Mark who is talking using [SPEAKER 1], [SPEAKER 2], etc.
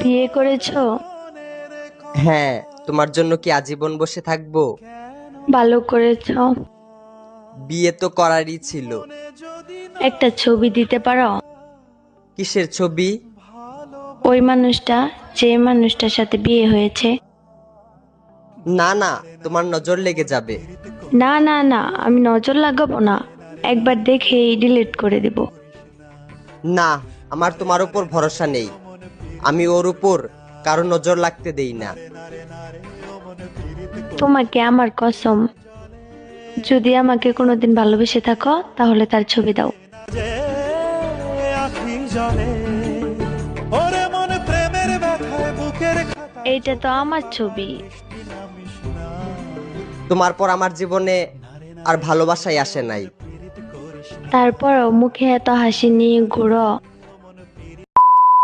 [SPEAKER 1] বিয়ে করেছো?
[SPEAKER 2] হ্যাঁ, তোমার জন্য কি আজীবন বসে থাকবো?
[SPEAKER 1] ভালো করেছো।
[SPEAKER 2] বিয়ে তো করারই ছিল।
[SPEAKER 1] একটা ছবি দিতে পারো?
[SPEAKER 2] কিসের ছবি?
[SPEAKER 1] ওই মানুষটা, যে মানুষটার সাথে বিয়ে হয়েছে।
[SPEAKER 2] না না, তোমার নজর লেগে যাবে।
[SPEAKER 1] না না না, আমি নজর লাগাবো না, একবার দেখেই ডিলিট করে দিব।
[SPEAKER 2] না, আমার তোমার উপর ভরসা নেই। আমি ওর উপর কারো নজর লাগতে দেই না।
[SPEAKER 1] তোমাকে আমার কসম, যদি আমাকে কোনোদিন ভালোবেসে থাকো তাহলে তার ছবি দাও।
[SPEAKER 3] যে আখি জলে ওরে মন প্রেমের ব্যথায় বুকের খাতায়
[SPEAKER 1] এইটা তো আমার ছবি।
[SPEAKER 2] তোমার পর আমার জীবনে আর ভালোবাসাই আসে নাই।
[SPEAKER 1] তারপরও মুখে এত হাসি নিয়ে ঘুরো।